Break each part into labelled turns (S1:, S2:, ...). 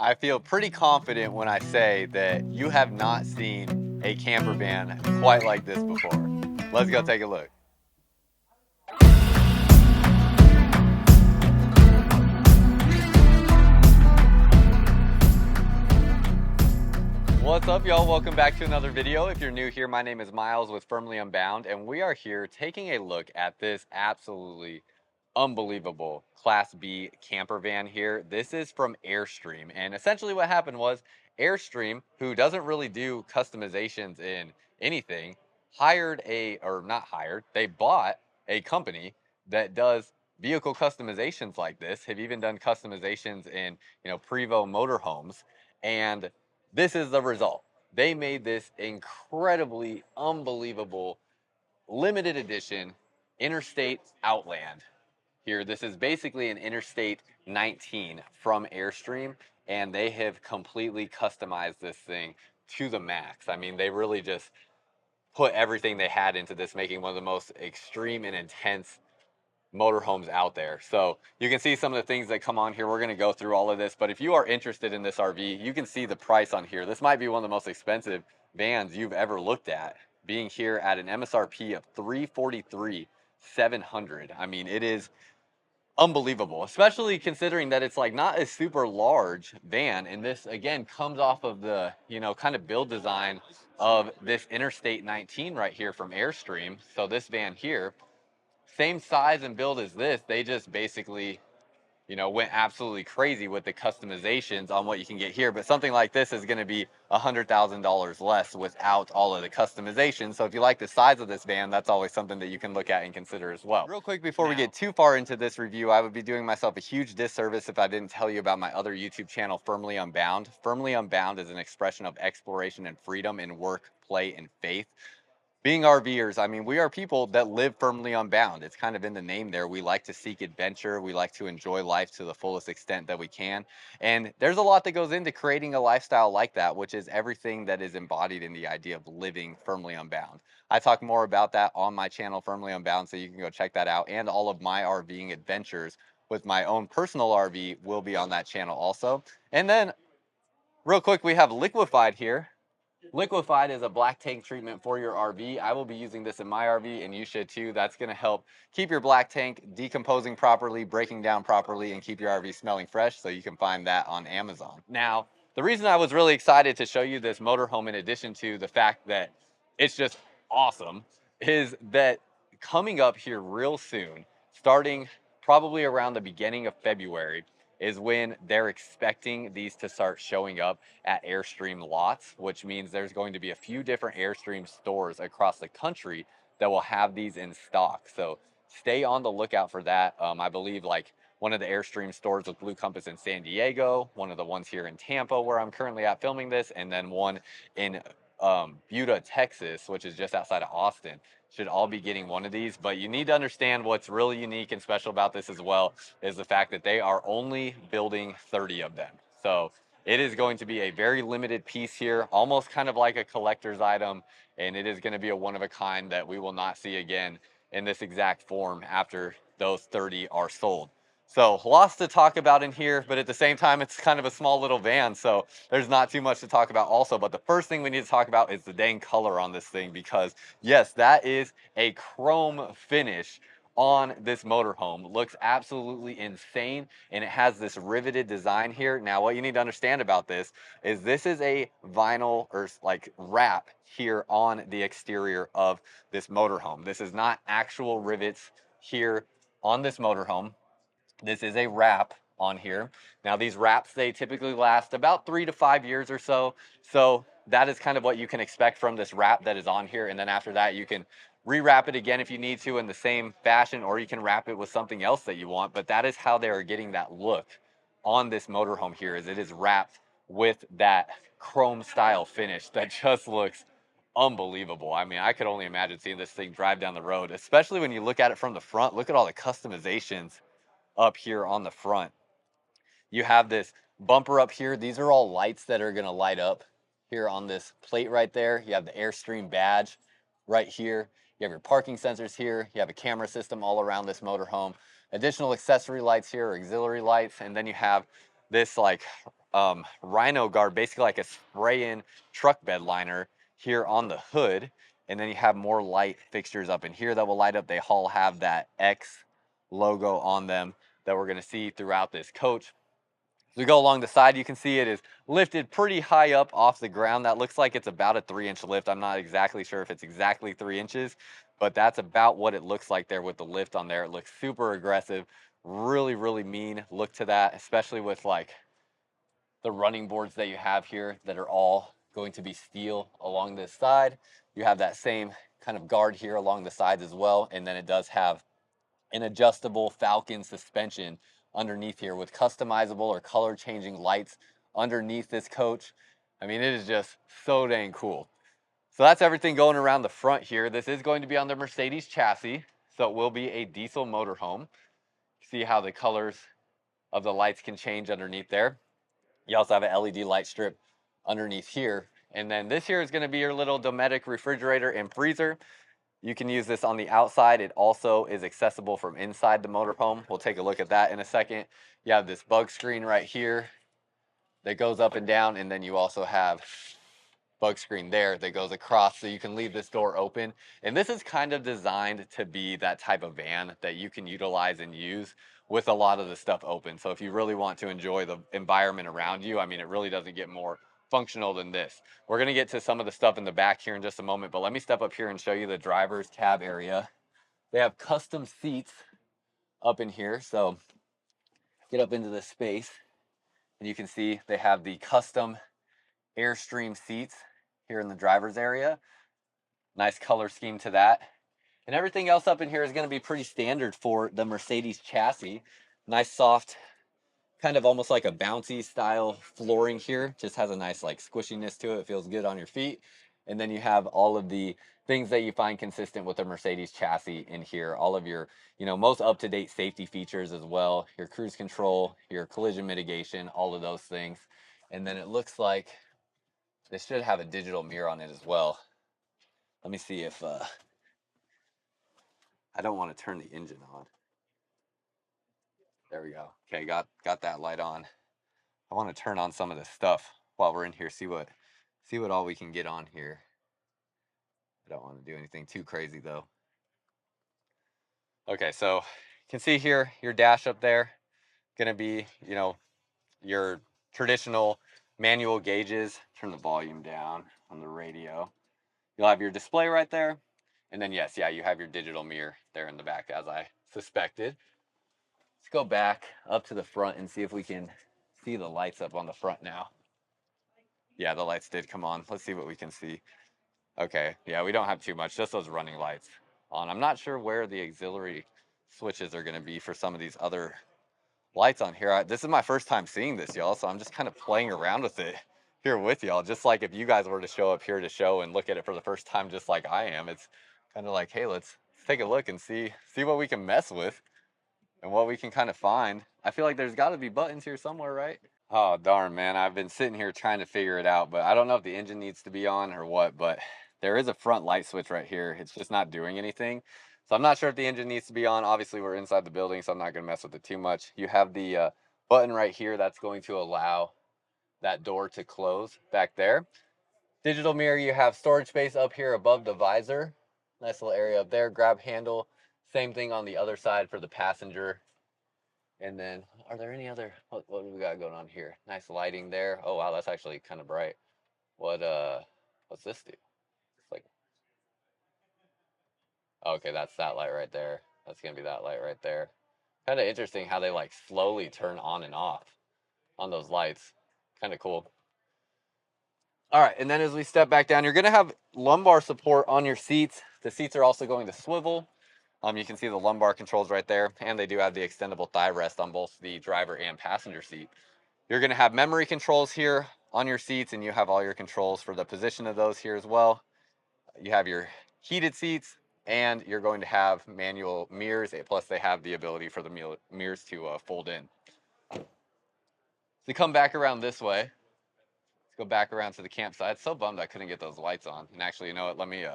S1: I feel pretty confident when I say that you have not seen a camper van quite like this before. Let's go take a look. What's up, y'all? Welcome back to another video. If you're new here, my name is Myles with Firmly Unbound, and we are here taking a look at this absolutely unbelievable Class B camper van here. This is from Airstream, and essentially what happened was Airstream, who doesn't really do customizations in anything, they bought a company that does vehicle customizations like this, have even done customizations in, Prevo motorhomes, and this is the result. They made this incredibly unbelievable limited edition Interstate Outland here. This is basically an Interstate 19 from Airstream, and they have completely customized this thing to the max. I mean, they really just put everything they had into this, making one of the most extreme and intense motorhomes out there. So you can see some of the things that come on here. We're going to go through all of this, but if you are interested in this RV, you can see the price on here. This might be one of the most expensive vans you've ever looked at, being here at an MSRP of $343,700. I mean, it is unbelievable, especially considering that it's like not a super large van, and this again comes off of the kind of build design of this Interstate 19 right here from Airstream. So this van here, same size and build as this, they just basically went absolutely crazy with the customizations on what you can get here. But something like this is going to be $100,000 less without all of the customization. So if you like the size of this van, that's always something that you can look at and consider as well. Real quick, before we get too far into this review, I would be doing myself a huge disservice if I didn't tell you about my other YouTube channel, Firmly Unbound. Firmly Unbound is an expression of exploration and freedom in work, play, and faith. Being RVers, I mean, we are people that live firmly unbound. It's kind of in the name there. We like to seek adventure. We like to enjoy life to the fullest extent that we can. And there's a lot that goes into creating a lifestyle like that, which is everything that is embodied in the idea of living firmly unbound. I talk more about that on my channel, Firmly Unbound, so you can go check that out. And all of my RVing adventures with my own personal RV will be on that channel also. And then, real quick, we have Liquefied here. Liquefied is a black tank treatment for your RV. I will be using this in my RV, and you should too. That's going to help keep your black tank decomposing properly, breaking down properly, and keep your RV smelling fresh. So you can find that on Amazon. Now, the reason I was really excited to show you this motorhome, in addition to the fact that it's just awesome, is that coming up here real soon, starting probably around the beginning of February, is when they're expecting these to start showing up at Airstream lots, which means there's going to be a few different Airstream stores across the country that will have these in stock. So stay on the lookout for that. I believe like one of the Airstream stores with Blue Compass in San Diego, one of the ones here in Tampa where I'm currently at filming this, and then one in Buda, Texas, which is just outside of Austin, should all be getting one of these. But you need to understand what's really unique and special about this as well is the fact that they are only building 30 of them. So it is going to be a very limited piece here, almost kind of like a collector's item, and it is going to be a one of a kind that we will not see again in this exact form after those 30 are sold. So lots to talk about in here, but at the same time, it's kind of a small little van, so there's not too much to talk about also. But the first thing we need to talk about is the dang color on this thing, because yes, that is a chrome finish on this motorhome. Looks absolutely insane, and it has this riveted design here. Now, what you need to understand about this is a vinyl or like wrap here on the exterior of this motorhome. This is not actual rivets here on this motorhome. This is a wrap on here. Now these wraps, they typically last about 3 to 5 years or so. So that is kind of what you can expect from this wrap that is on here. And then after that, you can rewrap it again if you need to in the same fashion, or you can wrap it with something else that you want. But that is how they are getting that look on this motorhome here, is it is wrapped with that chrome style finish that just looks unbelievable. I mean, I could only imagine seeing this thing drive down the road, especially when you look at it from the front. Look at all the customizations up here on the front. You have this bumper up here. These are all lights that are going to light up here on this plate right there. You have the Airstream badge right here. You have your parking sensors here. You have a camera system all around this motorhome. Additional accessory lights here, auxiliary lights, and then you have this like rhino guard, basically like a spray-in truck bed liner here on the hood. And then you have more light fixtures up in here that will light up. They all have that X logo on them that we're going to see throughout this coach. As we go along the side, you can see it is lifted pretty high up off the ground. That looks like it's about a 3-inch lift. I'm not exactly sure if it's exactly 3 inches, but that's about what it looks like there with the lift on there. It looks super aggressive, really, really mean look to that, especially with like the running boards that you have here that are all going to be steel along this side. You have that same kind of guard here along the sides as well. And then it does have an adjustable Falcon suspension underneath here with customizable or color changing lights underneath this coach. I mean, it is just so dang cool. So that's everything going around the front here. This is going to be on the Mercedes chassis, so it will be a diesel motorhome. See how the colors of the lights can change underneath there. You also have an LED light strip underneath here. And then this here is going to be your little Dometic refrigerator and freezer. You can use this on the outside. It also is accessible from inside the motorhome. We'll take a look at that in a second. You have this bug screen right here that goes up and down, and then you also have bug screen there that goes across, so you can leave this door open. And this is kind of designed to be that type of van that you can utilize and use with a lot of the stuff open. So if you really want to enjoy the environment around you, I mean, it really doesn't get more functional than this. We're going to get to some of the stuff in the back here in just a moment, but let me step up here and show you the driver's cab area. They have custom seats up in here, so get up into this space and you can see they have the custom Airstream seats here in the driver's area. Nice color scheme to that. And everything else up in here is going to be pretty standard for the Mercedes chassis. Nice soft, kind of almost like a bouncy style flooring here. Just has a nice like squishiness to it. It feels good on your feet. And then you have all of the things that you find consistent with the Mercedes chassis in here. All of your, most up-to-date safety features as well. Your cruise control, your collision mitigation, all of those things. And then it looks like this should have a digital mirror on it as well. Let me see if, I don't want to turn the engine on. There we go. Okay, got that light on. I want to turn on some of this stuff while we're in here, see what all we can get on here. I don't want to do anything too crazy though. Okay, so you can see here your dash up there, gonna be, your traditional manual gauges. Turn the volume down on the radio. You'll have your display right there. And then yes, yeah, you have your digital mirror there in the back as I suspected. Let's go back up to the front and see if we can see the lights up on the front now. Yeah, the lights did come on. Let's see what we can see. Okay, yeah, we don't have too much, just those running lights on. I'm not sure where the auxiliary switches are gonna be for some of these other lights on here. This is my first time seeing this, y'all, so I'm just kind of playing around with it here with y'all. Just like if you guys were to show up here to show and look at it for the first time, just like I am, it's kind of like, hey, let's take a look and see what we can mess with and what we can kind of find. I feel like there's got to be buttons here somewhere, right? Oh, darn, man. I've been sitting here trying to figure it out, but I don't know if the engine needs to be on or what, but there is a front light switch right here. It's just not doing anything. So I'm not sure if the engine needs to be on. Obviously, we're inside the building, so I'm not going to mess with it too much. You have the button right here that's going to allow that door to close back there. Digital mirror, you have storage space up here above the visor. Nice little area up there. Grab handle. Same thing on the other side for the passenger. And then, are there any other, what do we got going on here? Nice lighting there. Oh, wow, that's actually kind of bright. What's this do? It's like, okay, that's that light right there. That's going to be that light right there. Kind of interesting how they like slowly turn on and off on those lights. Kind of cool. All right, and then as we step back down, you're going to have lumbar support on your seats. The seats are also going to swivel. You can see the lumbar controls right there, and they do have the extendable thigh rest on both the driver and passenger seat. You're going to have memory controls here on your seats, and you have all your controls for the position of those here as well. You have your heated seats, and you're going to have manual mirrors, plus they have the ability for the mirrors to fold in. So come back around this way. Let's go back around to the campsite. So bummed I couldn't get those lights on. And actually, you know what? Let me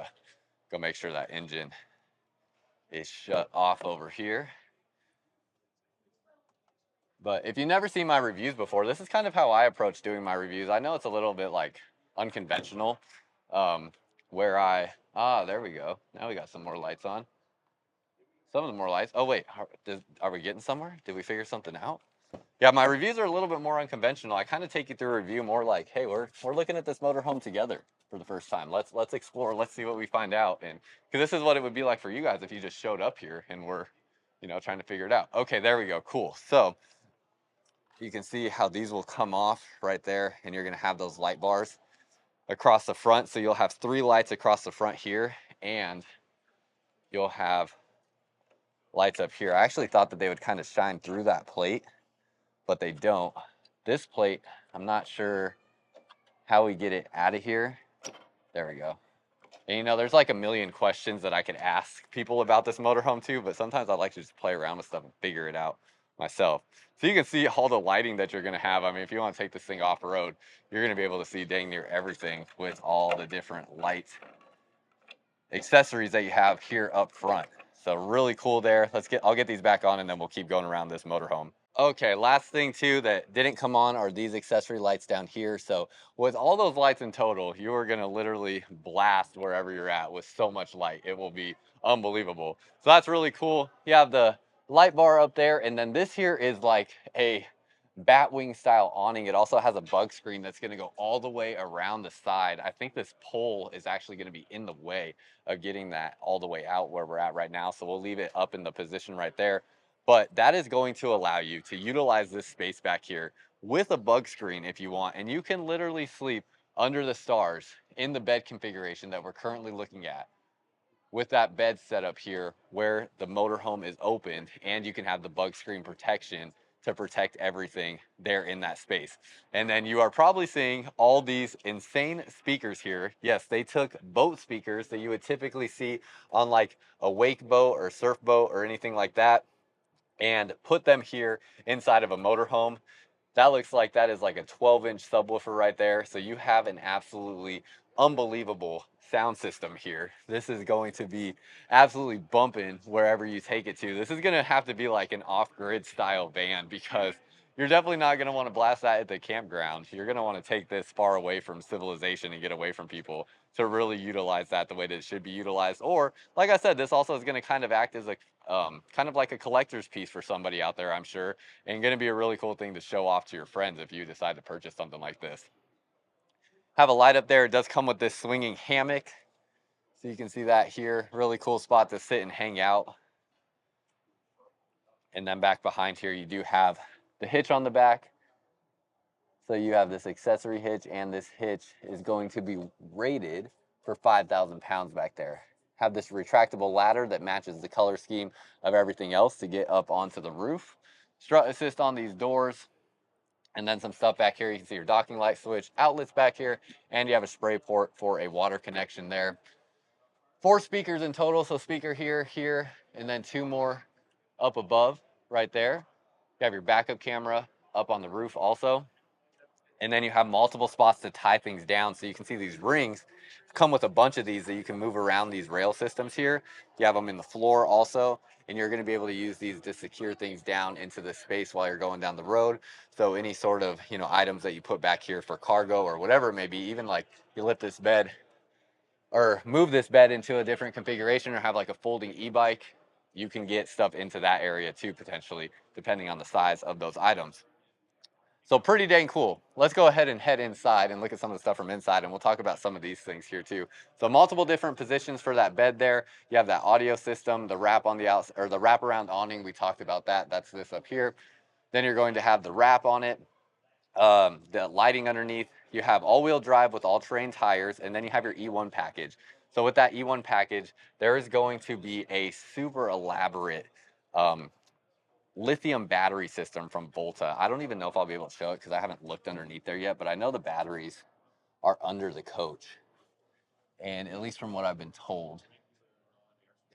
S1: go make sure that engine is shut off over here. But if you've never seen my reviews before, this is kind of how I approach doing my reviews. I know it's a little bit like unconventional, um, where there we go. Now we got some more lights on. Some of the more lights. Oh wait, are we getting somewhere? Did we figure something out? Yeah, my reviews are a little bit more unconventional. I kind of take you through a review more like, hey, we're looking at this motorhome together for the first time. Let's explore. Let's see what we find out. And because this is what it would be like for you guys if you just showed up here and we're, trying to figure it out. Okay, there we go. Cool. So you can see how these will come off right there, and you're gonna have those light bars across the front. So you'll have 3 lights across the front here, and you'll have lights up here. I actually thought that they would kind of shine through that plate, but they don't. This plate, I'm not sure how we get it out of here. There we go. And there's like a million questions that I could ask people about this motorhome too, but sometimes I like to just play around with stuff and figure it out myself. So you can see all the lighting that you're gonna have. I mean, if you want to take this thing off road, you're gonna be able to see dang near everything with all the different light accessories that you have here up front. So really cool there. I'll get these back on and then we'll keep going around this motorhome. Okay, last thing too that didn't come on are these accessory lights down here. So with all those lights in total, you are gonna literally blast wherever you're at with so much light. It will be unbelievable. So that's really cool. You have the light bar up there, and then this here is like a Batwing style awning. It also has a bug screen that's gonna go all the way around the side. I think this pole is actually gonna be in the way of getting that all the way out where we're at right now. So we'll leave it up in the position right there. But that is going to allow you to utilize this space back here with a bug screen if you want. And you can literally sleep under the stars in the bed configuration that we're currently looking at with that bed set up here where the motorhome is opened, and you can have the bug screen protection to protect everything there in that space. And then you are probably seeing all these insane speakers here. Yes, they took boat speakers that you would typically see on like a wake boat or surf boat or anything like that, and put them here inside of a motorhome. That looks like that is like a 12-inch subwoofer right there. So you have an absolutely unbelievable sound system here. This is going to be absolutely bumping wherever you take it to. This is going to have to be like an off-grid style van, because you're definitely not going to want to blast that at the campground. You're going to want to take this far away from civilization and get away from people to really utilize that the way that it should be utilized. Or, like I said, this also is going to kind of act as a kind of like a collector's piece for somebody out there, I'm sure, and going to be a really cool thing to show off to your friends if you decide to purchase something like this. Have a light up there. It does come with this swinging hammock, so you can see that here. Really cool spot to sit and hang out. And then back behind here, you do have the hitch on the back. So you have this accessory hitch, and this hitch is going to be rated for 5,000 pounds back there. Have this retractable ladder that matches the color scheme of everything else to get up onto the roof. Strut assist on these doors, and then some stuff back here. You can see your docking light switch, outlets back here, and you have a spray port for a water connection there. 4 speakers in total, so speaker here, here, and then 2 more up above right there. You have your backup camera up on the roof also. And then you have multiple spots to tie things down. So you can see these rings come with a bunch of these that you can move around these rail systems here. You have them in the floor also, and you're going to be able to use these to secure things down into the space while you're going down the road. So any sort of, items that you put back here for cargo or whatever it may be, even like you lift this bed or move this bed into a different configuration, or have like a folding e-bike, you can get stuff into that area too, potentially, depending on the size of those items. So pretty dang cool. Let's go ahead and head inside and look at some of the stuff from inside, and we'll talk about some of these things here too. So multiple different positions for that bed there. You have that audio system, the wrap on the outside, or the wraparound awning. We talked about that. That's this up here. Then you're going to have the wrap on it, the lighting underneath. You have all-wheel drive with all-terrain tires, and then you have your E1 package. So with that E1 package, there is going to be a super elaborate lithium battery system from Volta. I don't even know if I'll be able to show it because I haven't looked underneath there yet, but I know the batteries are under the coach, and at least from what I've been told.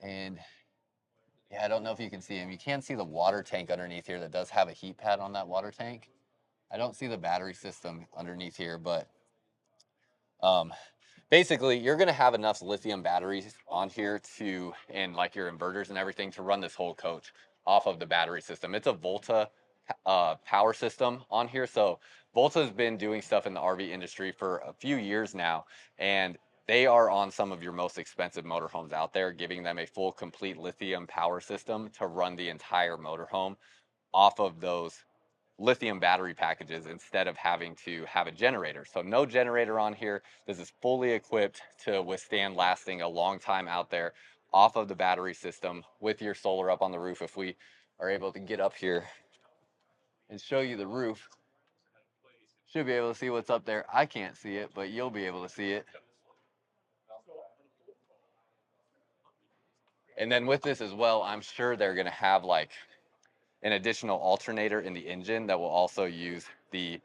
S1: And yeah, I don't know if you can see them. You can see the water tank underneath here that does have a heat pad on that water tank. I don't see the battery system underneath here, but um, basically you're going to have enough lithium batteries on here and like your inverters and everything to run this whole coach off of the battery system. It's a Volta power system on here. So Volta's been doing stuff in the RV industry for a few years now, and they are on some of your most expensive motorhomes out there, giving them a full, complete lithium power system to run the entire motorhome off of those lithium battery packages instead of having to have a generator. So no generator on here. This is fully equipped to withstand lasting a long time out there off of the battery system with your solar up on the roof. If we are able to get up here and show you the roof, should be able to see what's up there. I can't see it, but you'll be able to see it. And then with this as well, I'm sure they're going to have like an additional alternator in the engine that will also use the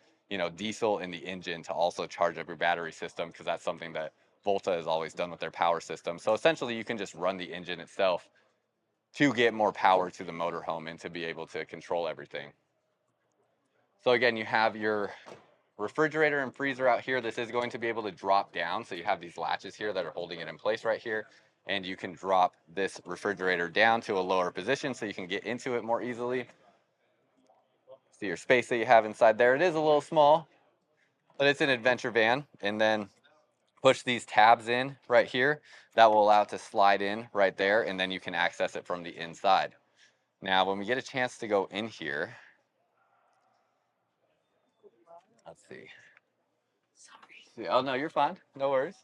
S1: diesel in the engine to also charge up your battery system, because that's something that Volta has always done with their power system. So essentially you can just run the engine itself to get more power to the motorhome and to be able to control everything. So again, you have your refrigerator and freezer out here. This is going to be able to drop down, so you have these latches here that are holding it in place right here, and you can drop this refrigerator down to a lower position so you can get into it more easily. See your space that you have inside there. It is a little small, but it's an adventure van. And then push these tabs in right here. That will allow it to slide in right there, and then you can access it from the inside. Now, when we get a chance to go in here, let's see. Sorry. Oh, no, you're fine. No worries.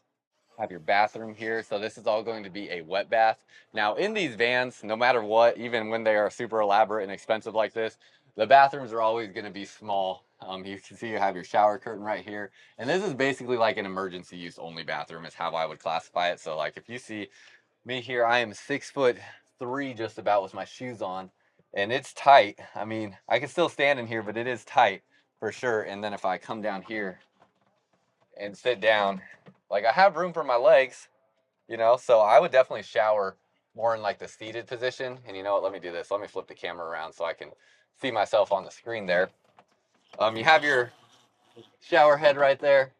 S1: Have your bathroom here. So this is all going to be a wet bath. Now in these vans, no matter what, even when they are super elaborate and expensive like this, the bathrooms are always going to be small. You can see you have your shower curtain right here. And this is basically like an emergency use only bathroom is how I would classify it. So like if you see me here, I am 6'3" just about with my shoes on, and it's tight. I mean, I can still stand in here, but it is tight for sure. And then if I come down here and sit down, like I have room for my legs, so I would definitely shower more in like the seated position. And you know what, let me do this. Let me flip the camera around so I can see myself on the screen there. You have your shower head right there.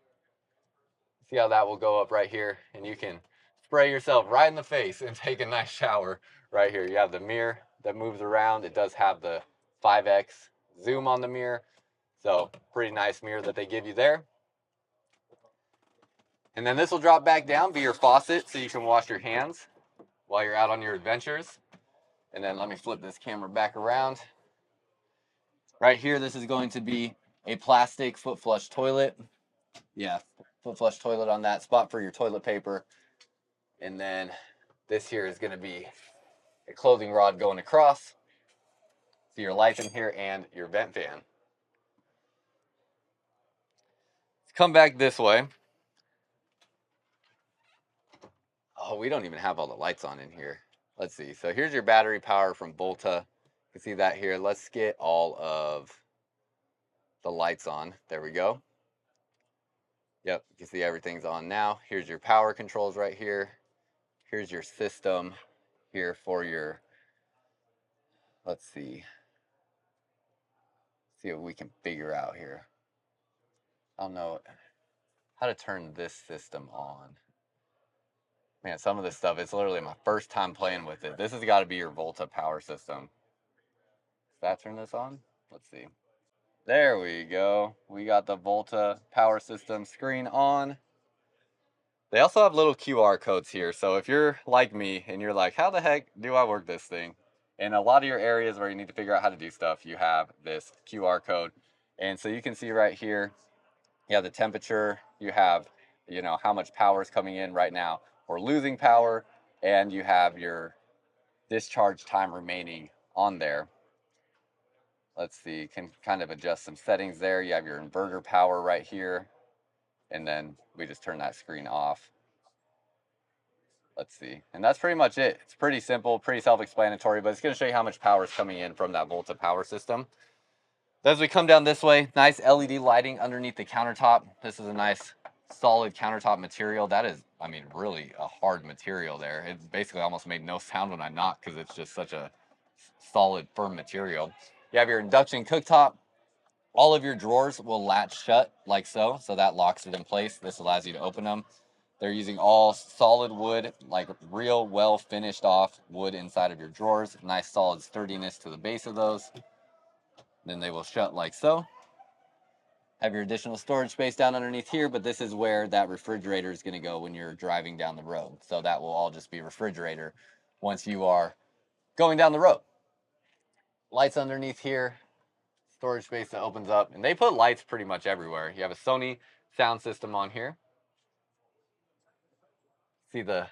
S1: See how that will go up right here, and you can spray yourself right in the face and take a nice shower right here. You have the mirror that moves around. It does have the 5x zoom on the mirror, so pretty nice mirror that they give you there. And then this will drop back down, be your faucet, so you can wash your hands while you're out on your adventures. And then let me flip this camera back around. Right here, this is going to be a plastic foot flush toilet. Yeah, foot flush toilet on that spot for your toilet paper. And then this here is going to be a clothing rod going across. So your lights in here and your vent fan. Let's come back this way. Oh, we don't even have all the lights on in here. Let's see. So here's your battery power from Volta. You can see that here. Let's get all of the lights on. There we go. Yep, you can see everything's on now. Here's your power controls right here. Here's your system here for your, let's see what we can figure out here. I don't know how to turn this system on. Man, some of this stuff, it's literally my first time playing with it. This has got to be your Volta power system. Does that turn this on? Let's see. There we go. We got the Volta power system screen on. They also have little QR codes here. So if you're like me and you're like, how the heck do I work this thing? In a lot of your areas where you need to figure out how to do stuff, you have this QR code. And so you can see right here, you have the temperature, you have, how much power is coming in right now or losing power, and you have your discharge time remaining on there. Let's see, you can kind of adjust some settings there. You have your inverter power right here, and then we just turn that screen off. Let's see, and that's pretty much it. It's pretty simple, pretty self-explanatory, but it's going to show you how much power is coming in from that Volta power system. As we come down this way, nice LED lighting underneath the countertop. This is a nice solid countertop material. That is, I mean, really a hard material there. It basically almost made no sound when I knocked because it's just such a solid, firm material. You have your induction cooktop. All of your drawers will latch shut like so, so that locks it in place. This allows you to open them. They're using all solid wood, like real well finished off wood inside of your drawers. Nice solid sturdiness to the base of those. Then they will shut like so. Have your additional storage space down underneath here, but this is where that refrigerator is going to go when you're driving down the road. So that will all just be refrigerator once you are going down the road. Lights underneath here, storage space that opens up, and they put lights pretty much everywhere. You have a Sony sound system on here. See the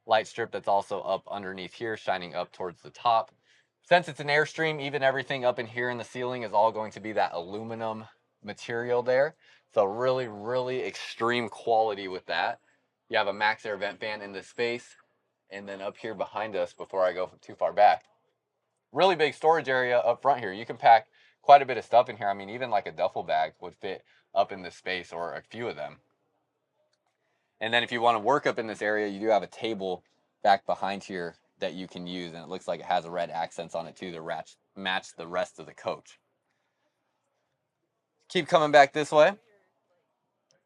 S1: light strip that's also up underneath here, shining up towards the top. Since it's an Airstream, even everything up in here in the ceiling is all going to be that aluminum material there. So really, really extreme quality with that. You have a max air vent fan in this space. And then up here behind us, before I go too far back, really big storage area up front here. You can pack quite a bit of stuff in here. I mean, even like a duffel bag would fit up in this space, or a few of them. And then if you want to work up in this area, you do have a table back behind here that you can use, and it looks like it has a red accents on it too to match the rest of the coach. Keep coming back this way.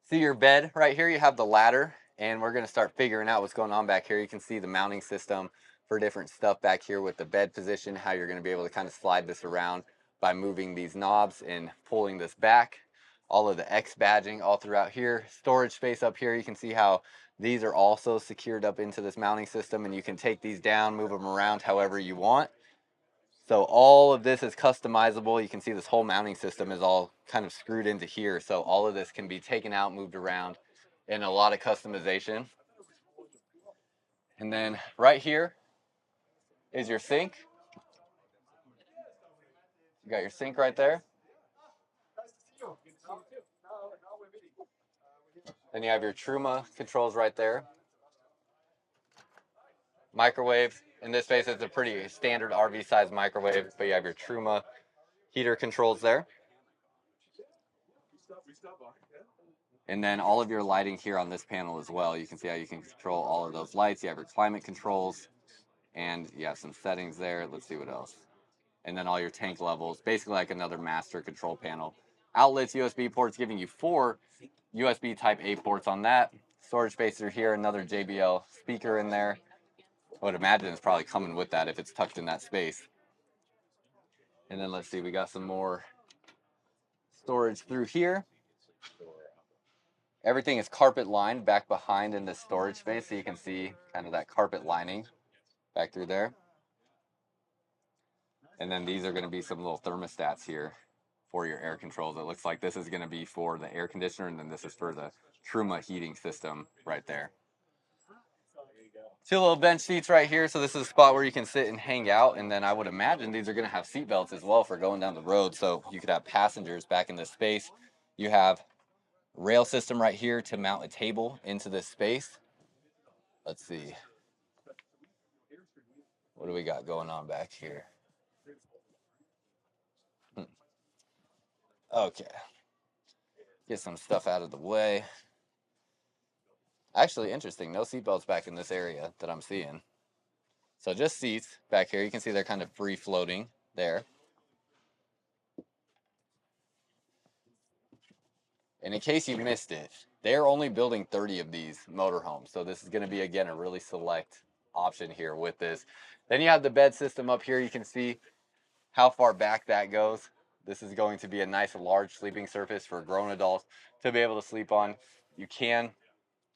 S1: See your bed right here? You have the ladder, and we're going to start figuring out what's going on back here. You can see the mounting system for different stuff back here with the bed position, how you're going to be able to kind of slide this around by moving these knobs and pulling this back. All of the X badging all throughout here. Storage space up here. You can see how these are also secured up into this mounting system, and you can take these down, move them around however you want. So all of this is customizable. You can see this whole mounting system is all kind of screwed into here. So all of this can be taken out, moved around, and a lot of customization. And then right here is your sink. You got your sink right there. Then you have your Truma controls right there. Microwave. In this space, it's a pretty standard RV size microwave, but you have your Truma heater controls there. And then all of your lighting here on this panel as well. You can see how you can control all of those lights. You have your climate controls, and you have some settings there. Let's see what else. And then all your tank levels, basically like another master control panel. Outlets, USB ports, giving you 4 USB type A ports on that. Storage spacer here, another JBL speaker in there. I would imagine it's probably coming with that if it's tucked in that space. And then let's see, we got some more storage through here. Everything is carpet lined back behind in this storage space, so you can see kind of that carpet lining back through there. And then these are going to be some little thermostats here for your air controls. It looks like this is going to be for the air conditioner, and then this is for the Truma heating system right there. 2 little bench seats right here, so this is a spot where you can sit and hang out, and then I would imagine these are going to have seat belts as well for going down the road, so you could have passengers back in this space. You have rail system right here to mount a table into this space. Let's see. What do we got going on back here? Okay. Get some stuff out of the way. Actually, interesting. No seatbelts back in this area that I'm seeing. So just seats back here. You can see they're kind of free floating there. And in case you missed it, they're only building 30 of these motorhomes. So this is going to be, again, a really select option here with this. Then you have the bed system up here. You can see how far back that goes. This is going to be a nice large sleeping surface for grown adults to be able to sleep on. You can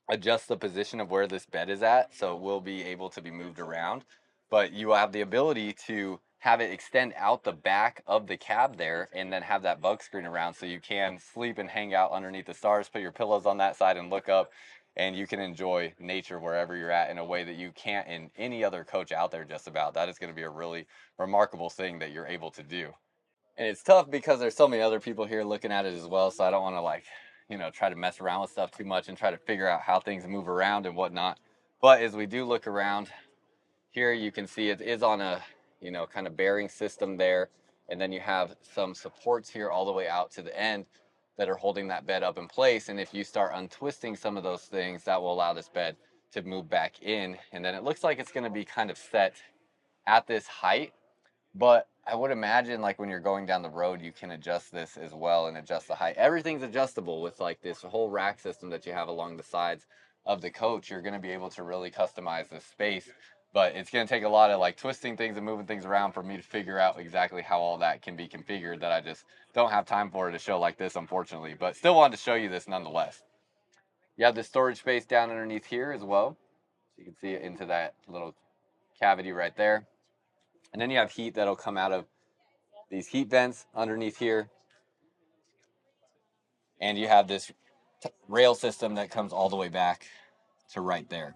S1: adjust the position of where this bed is at, so it will be able to be moved around, but you have the ability to have it extend out the back of the cab there, and then have that bug screen around so you can sleep and hang out underneath the stars, put your pillows on that side and look up, and you can enjoy nature wherever you're at in a way that you can't in any other coach out there. Just about that is going to be a really remarkable thing that you're able to do. And it's tough because there's so many other people here looking at it as well, so I don't want to, like, try to mess around with stuff too much and try to figure out how things move around and whatnot. But as we do look around here, you can see it is on a, kind of bearing system there. And then you have some supports here all the way out to the end that are holding that bed up in place. And if you start untwisting some of those things, that will allow this bed to move back in. And then it looks like it's going to be kind of set at this height. But I would imagine, like, when you're going down the road, you can adjust this as well and adjust the height. Everything's adjustable with, like, this whole rack system that you have along the sides of the coach. You're going to be able to really customize this space but it's going to take a lot of like twisting things and moving things around for me to figure out exactly how all that can be configured, that I just don't have time for it to show like this, unfortunately, but still wanted to show you this nonetheless. You have the storage space down underneath here as well. So you can see it into that little cavity right there. And then you have heat that'll come out of these heat vents underneath here. And you have this rail system that comes all the way back to right there.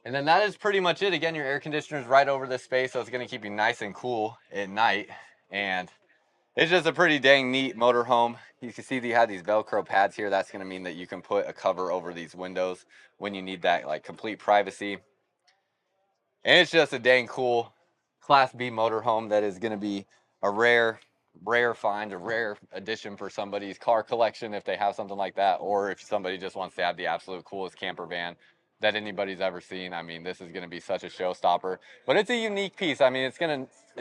S1: And then that is pretty much it. Again, your air conditioner is right over this space, so it's going to keep you nice and cool at night. And it's just a pretty dang neat motorhome. You can see that you have these Velcro pads here. That's going to mean that you can put a cover over these windows when you need that like complete privacy. And it's just a dang cool Class B motorhome that is going to be a rare find, a rare addition for somebody's car collection if they have something like that, or if somebody just wants to have the absolute coolest camper van that anybody's ever seen. I mean, this is going to be such a showstopper, but it's a unique piece. I mean, it's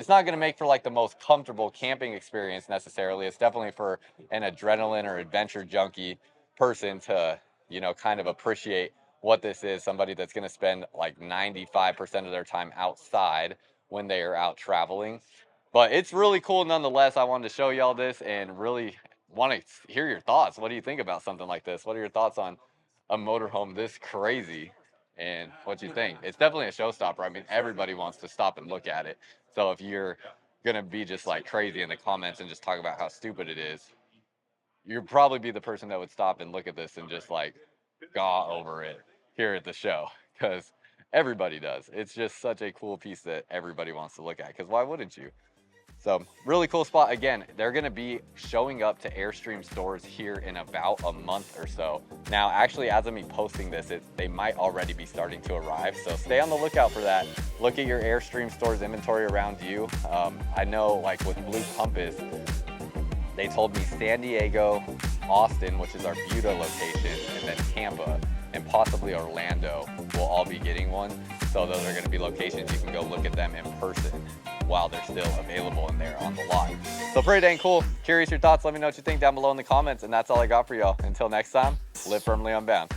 S1: not going to make for like the most comfortable camping experience necessarily. It's definitely for an adrenaline or adventure junkie person to, you know, kind of appreciate what this is. Somebody that's going to spend like 95% of their time outside when they are out traveling. But it's really cool nonetheless. I wanted to show y'all this and really want to hear your thoughts. What do you think about something like this? What are your thoughts on a motorhome this crazy, and what you think? It's definitely a showstopper. I mean, everybody wants to stop and look at it. So if you're going to be just like crazy in the comments and just talk about how stupid it is, you'd probably be the person that would stop and look at this and just like gaw over it here at the show, because everybody does. It's just such a cool piece that everybody wants to look at, because why wouldn't you? So really cool spot. Again, they're going to be showing up to Airstream stores here in about a month or so. Now, actually, as of me posting this, they might already be starting to arrive. So stay on the lookout for that. Look at your Airstream stores inventory around you. I know like with Blue Compass, they told me San Diego, Austin, which is our Buda location, and then Tampa and possibly Orlando will all be getting one. So those are going to be locations you can go look at them in person while they're still available and they're on the lot. So pretty dang cool. Curious your thoughts. Let me know what you think down below in the comments. And that's all I got for y'all. Until next time, live firmly unbound.